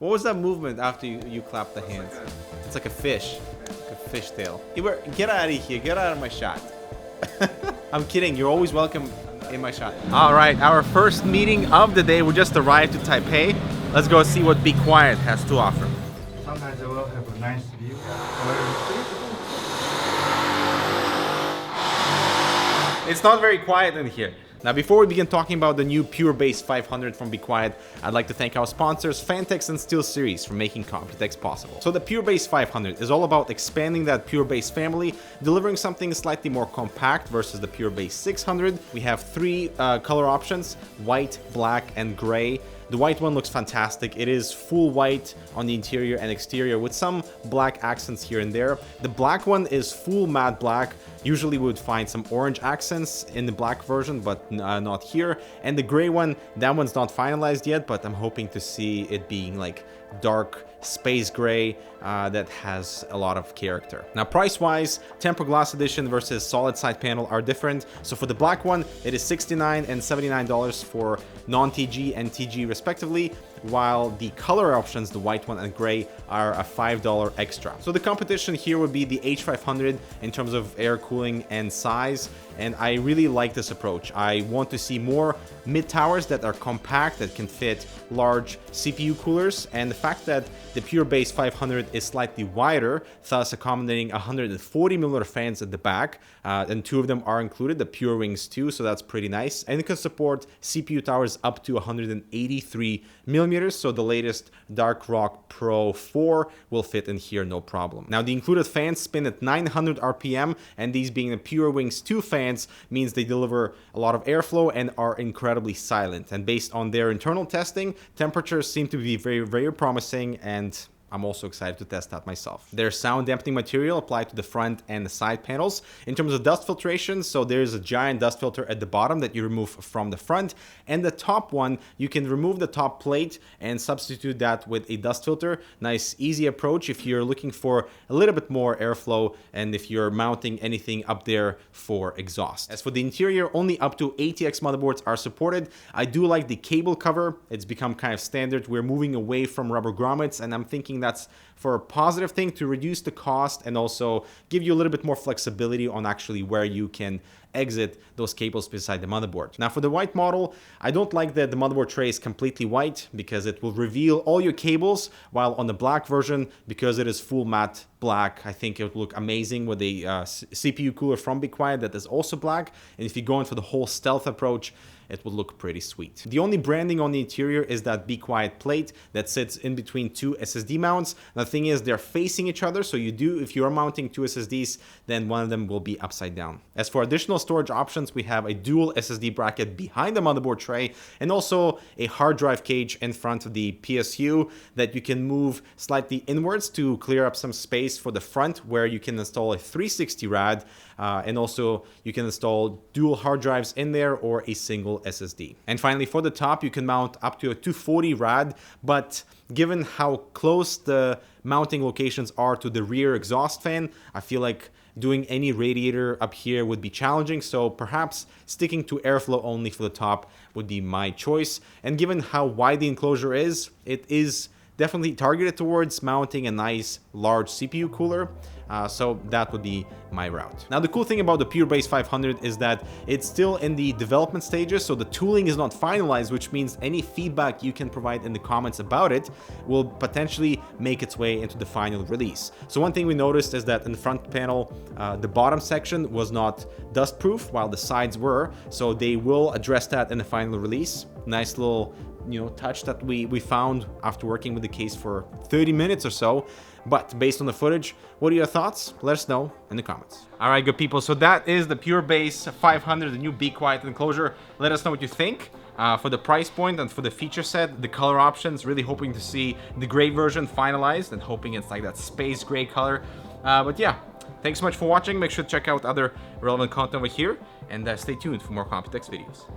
What was that movement after you clapped the hands? It's like a fish. Like a fish tail. Get out of here. Get out of my shot. I'm kidding. You're always welcome in my shot. All right. Our first meeting of the day. We just arrived to Taipei. Let's go see what bequiet has to offer. Sometimes I will have a nice view. It's not very quiet in here. Now, before we begin talking about the new Pure Base 500 from bequiet, I'd like to thank our sponsors, Fantex and SteelSeries, for making Computex possible. So the Pure Base 500 is all about expanding that Pure Base family, delivering something slightly more compact versus the Pure Base 600. We have three color options: white, black, and gray. The white one looks fantastic. It is full white on the interior and exterior with some black accents here and there. The black one is full matte black. Usually we would find some orange accents in the black version, but not here. And the gray one, that one's not finalized yet, but I'm hoping to see it being like dark space gray that has a lot of character. Now, price-wise, tempered glass edition versus solid side panel are different. So for the black one, it is $69 and $79 for non-TG and TG respectively, while the color options, the white one and gray, are a $5 extra. So the competition here would be the H500 in terms of air cooling and size, and I really like this approach. I want to see more mid-towers that are compact, that can fit large CPU coolers, and the fact that the Pure Base 500 is slightly wider, thus accommodating 140mm fans at the back, and two of them are included, the Pure Wings 2, so that's pretty nice. And it can support CPU towers up to 183mm, so the latest Dark Rock Pro 4 will fit in here no problem. Now, the included fans spin at 900 RPM, and these being the Pure Wings 2 fans means they deliver a lot of airflow and are incredibly silent. And based on their internal testing, temperatures seem to be very, very promising, and I'm also excited to test that myself. There's sound dampening material applied to the front and the side panels. In terms of dust filtration, so there's a giant dust filter at the bottom that you remove from the front, and the top one, you can remove the top plate and substitute that with a dust filter. Nice, easy approach if you're looking for a little bit more airflow and if you're mounting anything up there for exhaust. As for the interior, only up to ATX motherboards are supported. I do like the cable cover. It's become kind of standard. We're moving away from rubber grommets, and I'm thinking that's for a positive thing to reduce the cost and also give you a little bit more flexibility on actually where you can exit those cables beside the motherboard. Now, for the white model, I don't like that the motherboard tray is completely white because it will reveal all your cables, while on the black version, because it is full matte black, I think it will look amazing with a CPU cooler from bequiet that is also black. And if you go in for the whole stealth approach, it will look pretty sweet. The only branding on the interior is that bequiet plate that sits in between two SSD mounts. The thing is, they're facing each other, so if you are mounting two SSDs, then one of them will be upside down. As for additional storage options, we have a dual SSD bracket behind the motherboard tray, and also a hard drive cage in front of the PSU that you can move slightly inwards to clear up some space for the front, where you can install a 360 rad, and also you can install dual hard drives in there or a single SSD. And finally, for the top, you can mount up to a 240 rad, but given how close the mounting locations are to the rear exhaust fan, I feel like doing any radiator up here would be challenging, so perhaps sticking to airflow only for the top would be my choice. And given how wide the enclosure is, it is definitely targeted towards mounting a nice large CPU cooler, so that would be my route. Now, the cool thing about the Pure Base 500 is that it's still in the development stages, so the tooling is not finalized, which means any feedback you can provide in the comments about it will potentially make its way into the final release. So one thing we noticed is that in the front panel, the bottom section was not dust proof while the sides were, so they will address that in the final release. Nice little touch that we found after working with the case for 30 minutes or so. But based on the footage, what are your thoughts? Let us know in the comments. All right, good people. So that is the Pure Base 500, the new bequiet enclosure. Let us know what you think. For the price point and for the feature set, the color options, really hoping to see the gray version finalized and hoping it's like that space gray color. But yeah, thanks so much for watching. Make sure to check out other relevant content over here, and stay tuned for more Computex videos.